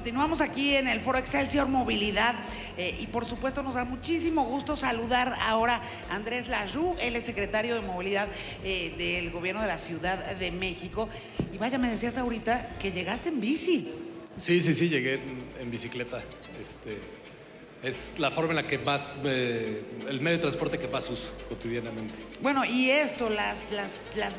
continuamos aquí en el Foro Excelsior Movilidad y por supuesto nos da muchísimo gusto saludar ahora a Andrés Layú, él es secretario de Movilidad del Gobierno de la Ciudad de México. Y vaya, me decías ahorita que llegaste en bici. Sí, llegué en bicicleta. Es la forma en la que más, el medio de transporte que más uso cotidianamente. Bueno, y esto, las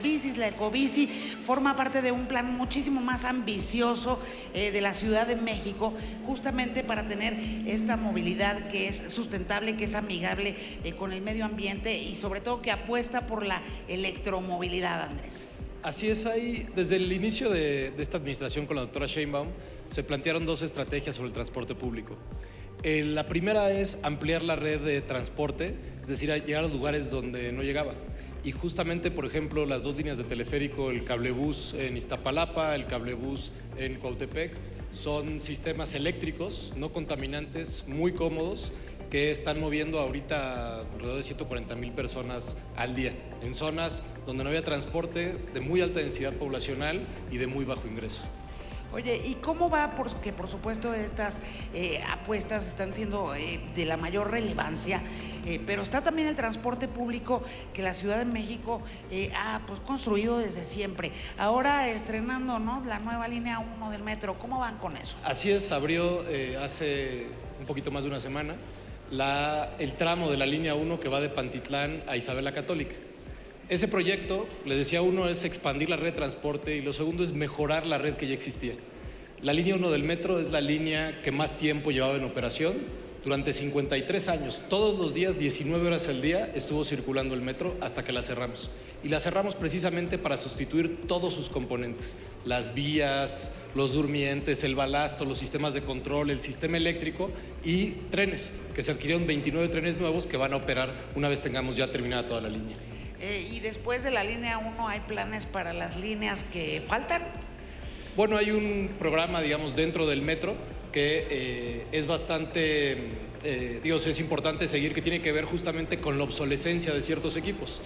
bicis, la ecobici, forma parte de un plan muchísimo más ambicioso de la Ciudad de México, justamente para tener esta movilidad que es sustentable, que es amigable con el medio ambiente y sobre todo que apuesta por la electromovilidad, Andrés. Así es, desde el inicio de esta administración con la doctora Sheinbaum se plantearon dos estrategias sobre el transporte público. La primera es ampliar la red de transporte, es decir, llegar a los lugares donde no llegaba. Y justamente, por ejemplo, las dos líneas de teleférico, el cablebús en Iztapalapa, el cablebús en Cuautepec, son sistemas eléctricos, no contaminantes, muy cómodos, que están moviendo ahorita alrededor de 140,000 personas al día, en zonas donde no había transporte de muy alta densidad poblacional y de muy bajo ingreso. Oye, ¿y cómo va? Porque por supuesto estas apuestas están siendo de la mayor relevancia, pero está también el transporte público que la Ciudad de México ha construido desde siempre. Ahora estrenando, ¿no?, la nueva línea 1 del metro. ¿Cómo van con eso? Así es, abrió hace un poquito más de una semana el tramo de la línea 1 que va de Pantitlán a Isabel la Católica. Ese proyecto, les decía, uno es expandir la red de transporte y lo segundo es mejorar la red que ya existía. La línea 1 del metro es la línea que más tiempo llevaba en operación. Durante 53 años, todos los días, 19 horas al día, estuvo circulando el metro hasta que la cerramos. Y la cerramos precisamente para sustituir todos sus componentes. Las vías, los durmientes, el balasto, los sistemas de control, el sistema eléctrico y trenes, que se adquirieron 29 trenes nuevos que van a operar una vez tengamos ya terminada toda la línea. Y después de la línea 1, ¿hay planes para las líneas que faltan? Bueno, hay un programa, digamos, dentro del metro que es bastante, es importante seguir, que tiene que ver justamente con la obsolescencia de ciertos equipos.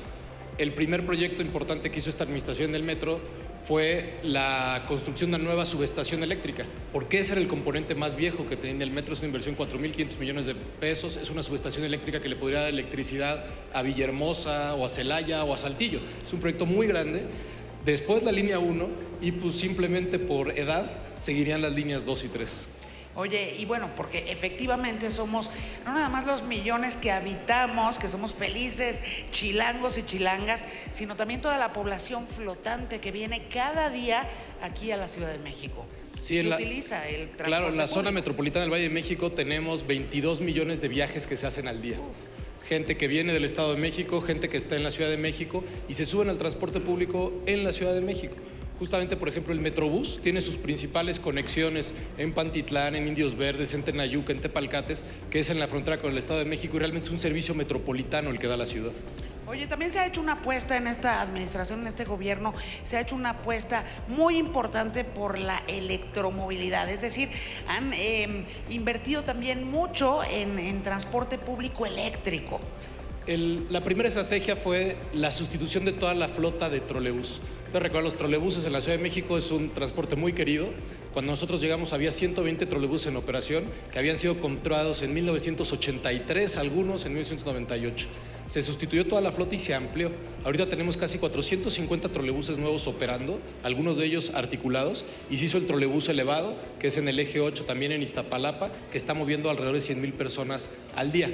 El primer proyecto importante que hizo esta administración del metro fue la construcción de una nueva subestación eléctrica, porque ese era el componente más viejo que tenía el metro. Es una inversión de 4.500 millones de pesos, es una subestación eléctrica que le podría dar electricidad a Villahermosa o a Celaya o a Saltillo. Es un proyecto muy grande. Después la línea 1 y pues simplemente por edad seguirían las líneas 2 y 3. Oye, y bueno, porque efectivamente somos no nada más los millones que habitamos, que somos felices chilangos y chilangas, sino también toda la población flotante que viene cada día aquí a la Ciudad de México. Sí, utiliza el transporte. Claro, en la público. zona metropolitana del Valle de México tenemos 22 millones de viajes que se hacen al día. Gente que viene del Estado de México, gente que está en la Ciudad de México y se suben al transporte público en la Ciudad de México. Justamente, por ejemplo, el Metrobús tiene sus principales conexiones en Pantitlán, en Indios Verdes, en Tenayuca, en Tepalcates, que es en la frontera con el Estado de México y realmente es un servicio metropolitano el que da la ciudad. Oye, también se ha hecho una apuesta en esta administración, en este gobierno, se ha hecho una apuesta muy importante por la electromovilidad, es decir, han invertido también mucho en transporte público eléctrico. La primera estrategia fue la sustitución de toda la flota de trolebús. Ustedes recuerdan, los trolebuses en la Ciudad de México es un transporte muy querido. Cuando nosotros llegamos había 120 trolebuses en operación que habían sido comprados en 1983, algunos en 1998. Se sustituyó toda la flota y se amplió. Ahorita tenemos casi 450 trolebuses nuevos operando, algunos de ellos articulados, y se hizo el trolebús elevado, que es en el eje 8, también en Iztapalapa, que está moviendo alrededor de 100,000 personas al día.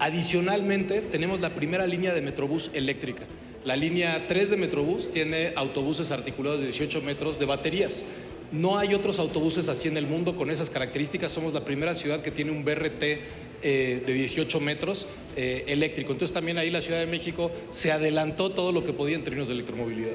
Adicionalmente, tenemos la primera línea de Metrobús eléctrica. La línea 3 de Metrobús tiene autobuses articulados de 18 metros de baterías. No hay otros autobuses así en el mundo con esas características. Somos la primera ciudad que tiene un BRT de 18 metros eléctrico. Entonces también ahí la Ciudad de México se adelantó todo lo que podía en términos de electromovilidad.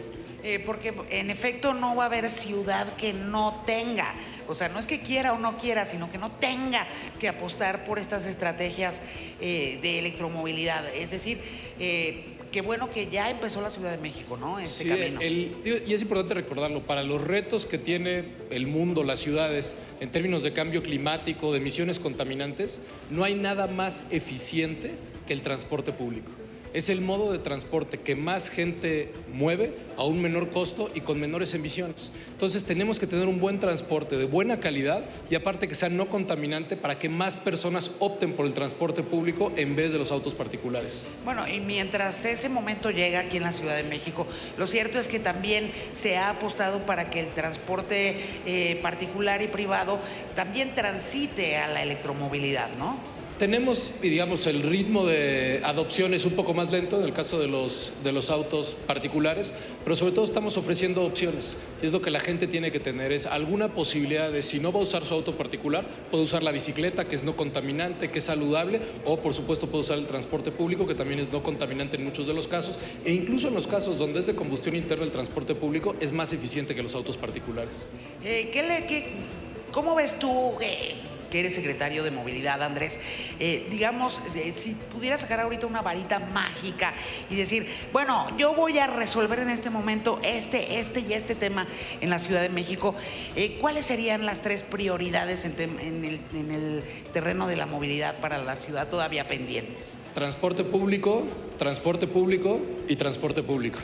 Porque en efecto no va a haber ciudad que no tenga, o sea, no es que quiera o no quiera, sino que no tenga que apostar por estas estrategias de electromovilidad. Es decir, qué bueno que ya empezó la Ciudad de México, ¿no? Este camino. Y es importante recordarlo, para los retos que tiene el mundo, las ciudades, en términos de cambio climático, de emisiones contaminantes, no hay nada más eficiente que el transporte público. Es el modo de transporte que más gente mueve a un menor costo y con menores emisiones. Entonces tenemos que tener un buen transporte de buena calidad y aparte que sea no contaminante para que más personas opten por el transporte público en vez de los autos particulares. Bueno, y mientras ese momento llega aquí en la Ciudad de México, lo cierto es que también se ha apostado para que el transporte particular y privado también transite a la electromovilidad, ¿no? Tenemos, digamos, el ritmo de adopción es un poco más lento en el caso de los autos particulares, pero sobre todo estamos ofreciendo opciones. Es lo que la gente tiene que tener, es alguna posibilidad de, si no va a usar su auto particular, puede usar la bicicleta, que es no contaminante, que es saludable, o por supuesto puede usar el transporte público, que también es no contaminante en muchos de los casos, e incluso en los casos donde es de combustión interna el transporte público es más eficiente que los autos particulares. ¿Cómo ves tú que eres secretario de Movilidad, Andrés? Digamos, si pudieras sacar ahorita una varita mágica y decir, bueno, yo voy a resolver en este momento este y este tema en la Ciudad de México, ¿cuáles serían las 3 prioridades en el terreno de la movilidad para la ciudad todavía pendientes? Transporte público y transporte público.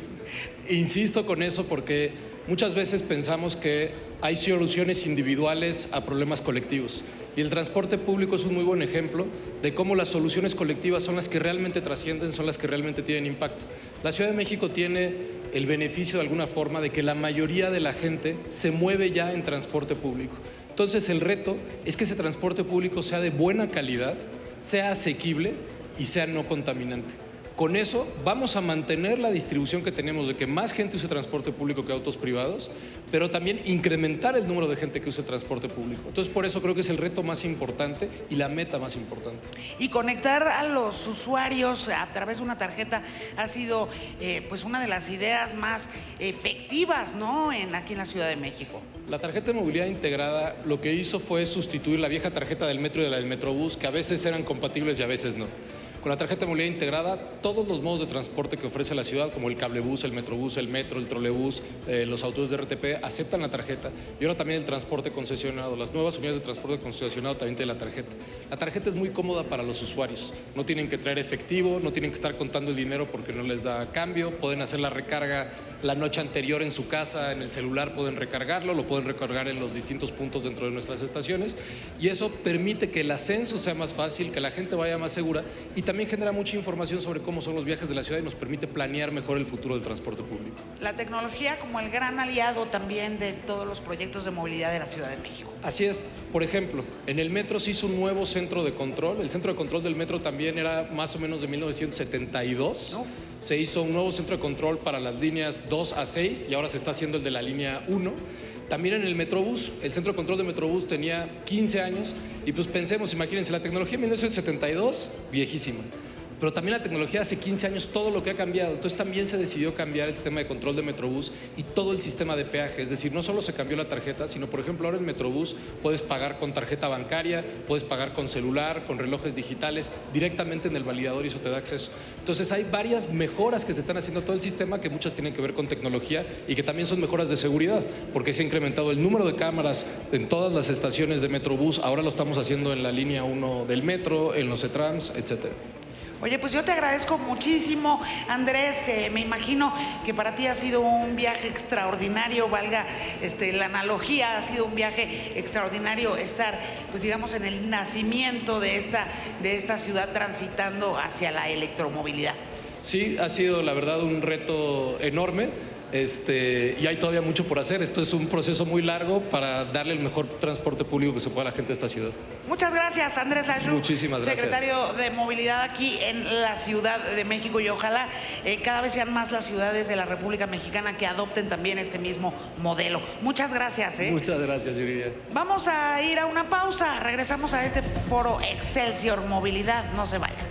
Insisto con eso porque muchas veces pensamos que hay soluciones individuales a problemas colectivos y el transporte público es un muy buen ejemplo de cómo las soluciones colectivas son las que realmente trascienden, son las que realmente tienen impacto. La Ciudad de México tiene el beneficio de alguna forma de que la mayoría de la gente se mueve ya en transporte público. Entonces el reto es que ese transporte público sea de buena calidad, sea asequible y sea no contaminante. Con eso vamos a mantener la distribución que tenemos de que más gente use transporte público que autos privados, pero también incrementar el número de gente que use transporte público. Entonces, por eso creo que es el reto más importante y la meta más importante. Y conectar a los usuarios a través de una tarjeta ha sido pues una de las ideas más efectivas, ¿no? Aquí en la Ciudad de México. La tarjeta de movilidad integrada lo que hizo fue sustituir la vieja tarjeta del metro y de la del Metrobús, que a veces eran compatibles y a veces no. Con la tarjeta de movilidad integrada, todos los modos de transporte que ofrece la ciudad, como el cablebús, el metrobús, el metro, el trolebús, los autobuses de RTP, aceptan la tarjeta. Y ahora también el transporte concesionado, las nuevas unidades de transporte concesionado también tienen la tarjeta. La tarjeta es muy cómoda para los usuarios. No tienen que traer efectivo, no tienen que estar contando el dinero porque no les da cambio. Pueden hacer la recarga la noche anterior en su casa, en el celular pueden recargarlo, lo pueden recargar en los distintos puntos dentro de nuestras estaciones. Y eso permite que el ascenso sea más fácil, que la gente vaya más segura y también genera mucha información sobre cómo son los viajes de la ciudad y nos permite planear mejor el futuro del transporte público. La tecnología como el gran aliado también de todos los proyectos de movilidad de la Ciudad de México. Así es. Por ejemplo, en el metro se hizo un nuevo centro de control. El centro de control del metro también era más o menos de 1972. Uf. Se hizo un nuevo centro de control para las líneas 2 a 6 y ahora se está haciendo el de la línea 1. También en el Metrobús, el centro de control de Metrobús tenía 15 años y pues pensemos, imagínense, la tecnología en 1972, viejísima. Pero también la tecnología hace 15 años, todo lo que ha cambiado. Entonces también se decidió cambiar el sistema de control de Metrobús y todo el sistema de peaje. Es decir, no solo se cambió la tarjeta, sino por ejemplo ahora en Metrobús puedes pagar con tarjeta bancaria, puedes pagar con celular, con relojes digitales, directamente en el validador y eso te da acceso. Entonces hay varias mejoras que se están haciendo a todo el sistema que muchas tienen que ver con tecnología y que también son mejoras de seguridad, porque se ha incrementado el número de cámaras en todas las estaciones de Metrobús. Ahora lo estamos haciendo en la línea 1 del metro, en los E-Trams, etcétera. Oye, pues yo te agradezco muchísimo, Andrés. Me imagino que para ti ha sido un viaje extraordinario, valga la analogía, ha sido un viaje extraordinario estar, pues digamos, en el nacimiento de esta ciudad transitando hacia la electromovilidad. Sí, ha sido la verdad un reto enorme. Y hay todavía mucho por hacer. Esto es un proceso muy largo para darle el mejor transporte público que se pueda a la gente de esta ciudad. Muchas gracias, Andrés Layún. Muchísimas gracias. Secretario de Movilidad aquí en la Ciudad de México y ojalá cada vez sean más las ciudades de la República Mexicana que adopten también este mismo modelo. Muchas gracias. Muchas gracias, Yuridia. Vamos a ir a una pausa. Regresamos a este foro Excelsior Movilidad. No se vayan.